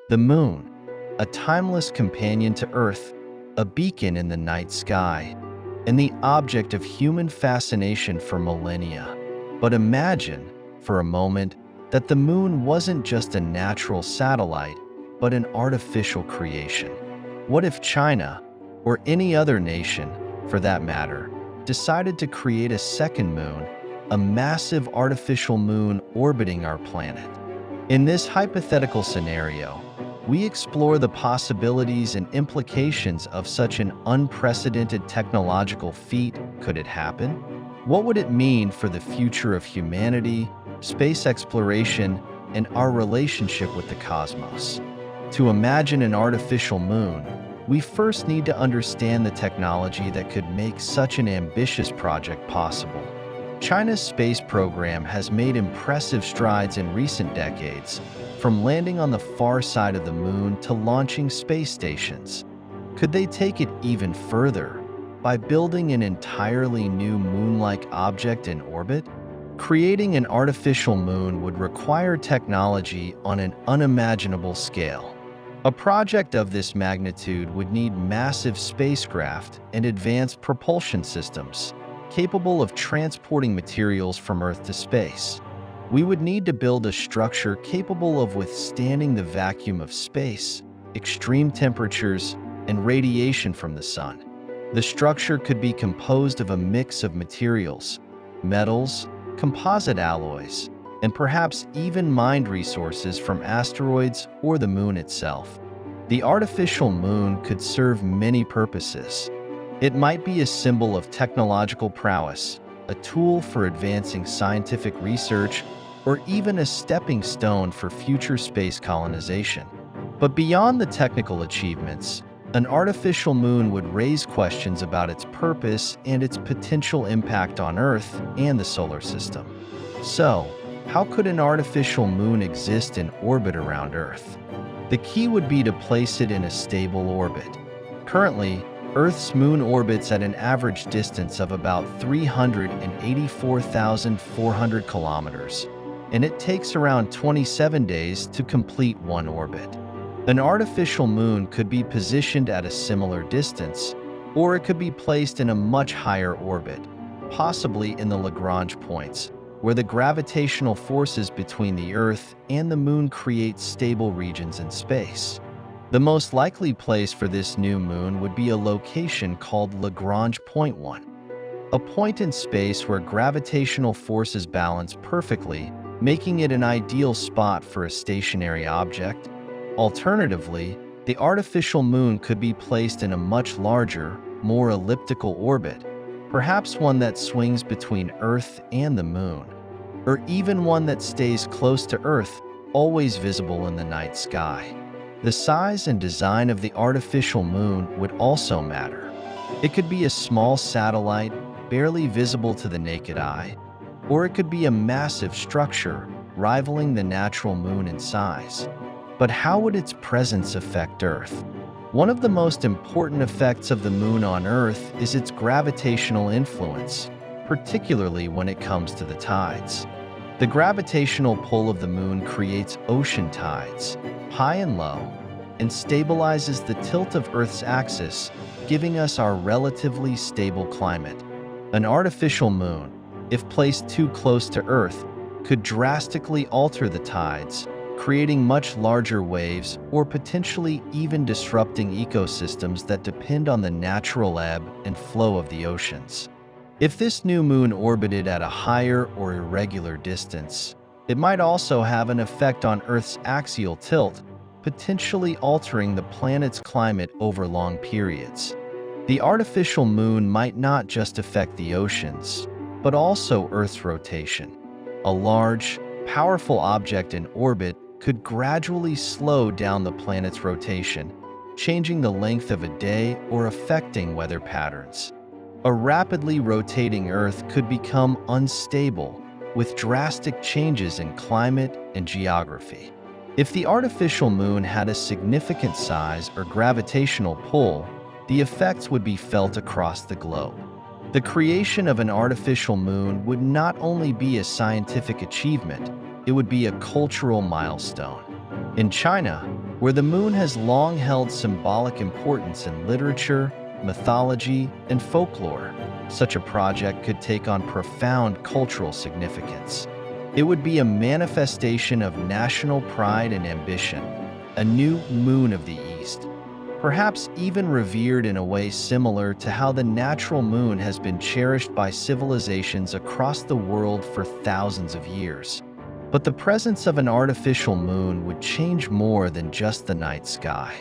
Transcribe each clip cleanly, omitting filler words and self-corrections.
The moon, a timeless companion to Earth, a beacon in the night sky, and the object of human fascination for millennia. But imagine, for a moment, that the moon wasn't just a natural satellite, but an artificial creation. What if China, or any other nation, for that matter, decided to create a second moon, a massive artificial moon orbiting our planet? In this hypothetical scenario, we explore the possibilities and implications of such an unprecedented technological feat. Could it happen? What would it mean for the future of humanity, space exploration, and our relationship with the cosmos? To imagine an artificial moon, we first need to understand the technology that could make such an ambitious project possible. China's space program has made impressive strides in recent decades, from landing on the far side of the moon to launching space stations. Could they take it even further by building an entirely new moon-like object in orbit? Creating an artificial moon would require technology on an unimaginable scale. A project of this magnitude would need massive spacecraft and advanced propulsion systems, capable of transporting materials from Earth to space. We would need to build a structure capable of withstanding the vacuum of space, extreme temperatures, and radiation from the sun. The structure could be composed of a mix of materials, metals, composite alloys, and perhaps even mined resources from asteroids or the moon itself. The artificial moon could serve many purposes. It might be a symbol of technological prowess, a tool for advancing scientific research, or even a stepping stone for future space colonization. But beyond the technical achievements, an artificial moon would raise questions about its purpose and its potential impact on Earth and the solar system. So, how could an artificial moon exist in orbit around Earth? The key would be to place it in a stable orbit. Currently, Earth's moon orbits at an average distance of about 384,400 kilometers, and it takes around 27 days to complete one orbit. An artificial moon could be positioned at a similar distance, or it could be placed in a much higher orbit, possibly in the Lagrange points, where the gravitational forces between the Earth and the moon create stable regions in space. The most likely place for this new moon would be a location called Lagrange Point 1, a point in space where gravitational forces balance perfectly, making it an ideal spot for a stationary object. Alternatively, the artificial moon could be placed in a much larger, more elliptical orbit, perhaps one that swings between Earth and the moon, or even one that stays close to Earth, always visible in the night sky. The size and design of the artificial moon would also matter. It could be a small satellite, barely visible to the naked eye, or it could be a massive structure, rivaling the natural moon in size. But how would its presence affect Earth? One of the most important effects of the moon on Earth is its gravitational influence, particularly when it comes to the tides. The gravitational pull of the moon creates ocean tides, high and low, and stabilizes the tilt of Earth's axis, giving us our relatively stable climate. An artificial moon, if placed too close to Earth, could drastically alter the tides, creating much larger waves or potentially even disrupting ecosystems that depend on the natural ebb and flow of the oceans. If this new moon orbited at a higher or irregular distance, it might also have an effect on Earth's axial tilt, potentially altering the planet's climate over long periods. The artificial moon might not just affect the oceans, but also Earth's rotation. A large, powerful object in orbit could gradually slow down the planet's rotation, changing the length of a day or affecting weather patterns. A rapidly rotating Earth could become unstable, with drastic changes in climate and geography. If the artificial moon had a significant size or gravitational pull, the effects would be felt across the globe. The creation of an artificial moon would not only be a scientific achievement, it would be a cultural milestone. In China, where the moon has long held symbolic importance in literature, mythology, and folklore. Such a project could take on profound cultural significance. It would be a manifestation of national pride and ambition, a new moon of the East, perhaps even revered in a way similar to how the natural moon has been cherished by civilizations across the world for thousands of years. But the presence of an artificial moon would change more than just the night sky.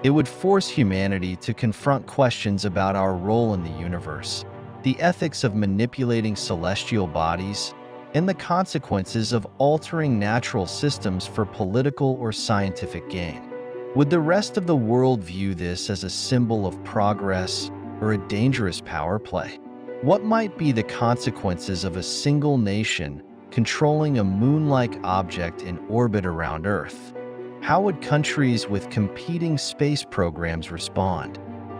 It would force humanity to confront questions about our role in the universe, the ethics of manipulating celestial bodies, and the consequences of altering natural systems for political or scientific gain. Would the rest of the world view this as a symbol of progress or a dangerous power play? What might be the consequences of a single nation controlling a moon-like object in orbit around Earth? How would countries with competing space programs respond?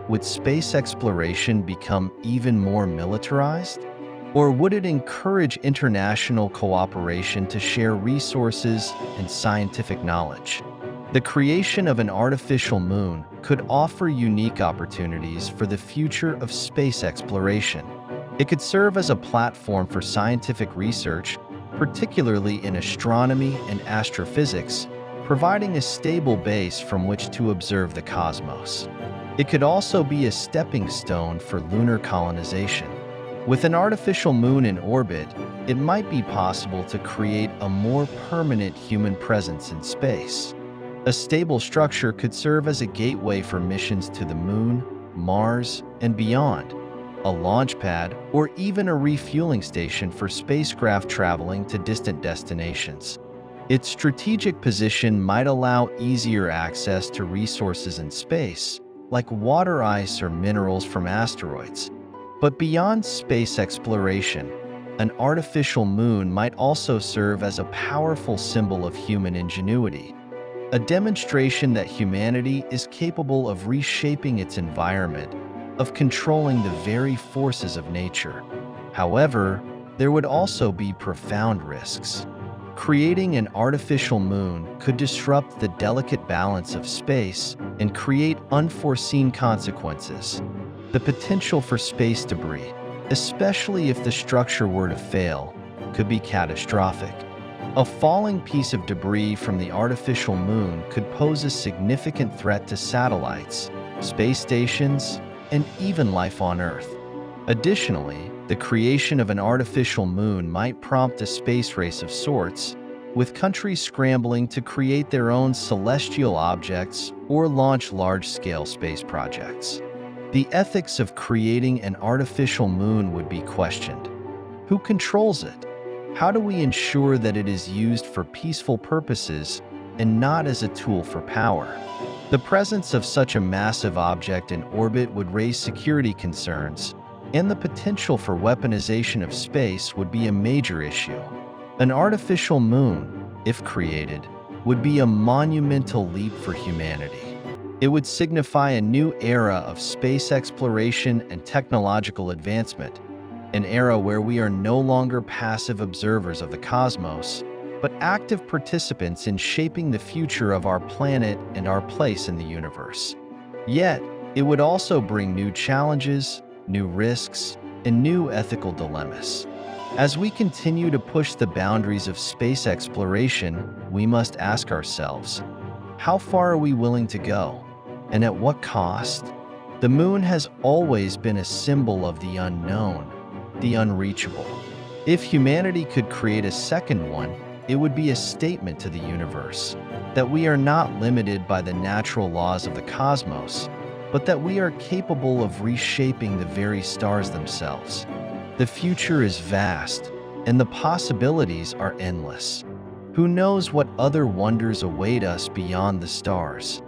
Would space exploration become even more militarized? Or would it encourage international cooperation to share resources and scientific knowledge? The creation of an artificial moon could offer unique opportunities for the future of space exploration. It could serve as a platform for scientific research, particularly in astronomy and astrophysics, providing a stable base from which to observe the cosmos. It could also be a stepping stone for lunar colonization. With an artificial moon in orbit, it might be possible to create a more permanent human presence in space. A stable structure could serve as a gateway for missions to the moon, Mars, and beyond, a launch pad, or even a refueling station for spacecraft traveling to distant destinations. Its strategic position might allow easier access to resources in space, like water ice or minerals from asteroids. But beyond space exploration, an artificial moon might also serve as a powerful symbol of human ingenuity, a demonstration that humanity is capable of reshaping its environment, of controlling the very forces of nature. However, there would also be profound risks. Creating an artificial moon could disrupt the delicate balance of space and create unforeseen consequences. The potential for space debris, especially if the structure were to fail, could be catastrophic. A falling piece of debris from the artificial moon could pose a significant threat to satellites, space stations, and even life on Earth. Additionally, the creation of an artificial moon might prompt a space race of sorts, with countries scrambling to create their own celestial objects or launch large-scale space projects. The ethics of creating an artificial moon would be questioned. Who controls it? How do we ensure that it is used for peaceful purposes and not as a tool for power? The presence of such a massive object in orbit would raise security concerns, and the potential for weaponization of space would be a major issue. An artificial moon, if created, would be a monumental leap for humanity. It would signify a new era of space exploration and technological advancement, an era where we are no longer passive observers of the cosmos, but active participants in shaping the future of our planet and our place in the universe. Yet, it would also bring new challenges, new risks, and new ethical dilemmas. As we continue to push the boundaries of space exploration, we must ask ourselves, how far are we willing to go, and at what cost? The moon has always been a symbol of the unknown, the unreachable. If humanity could create a second one, it would be a statement to the universe that we are not limited by the natural laws of the cosmos, but that we are capable of reshaping the very stars themselves. The future is vast, and the possibilities are endless. Who knows what other wonders await us beyond the stars?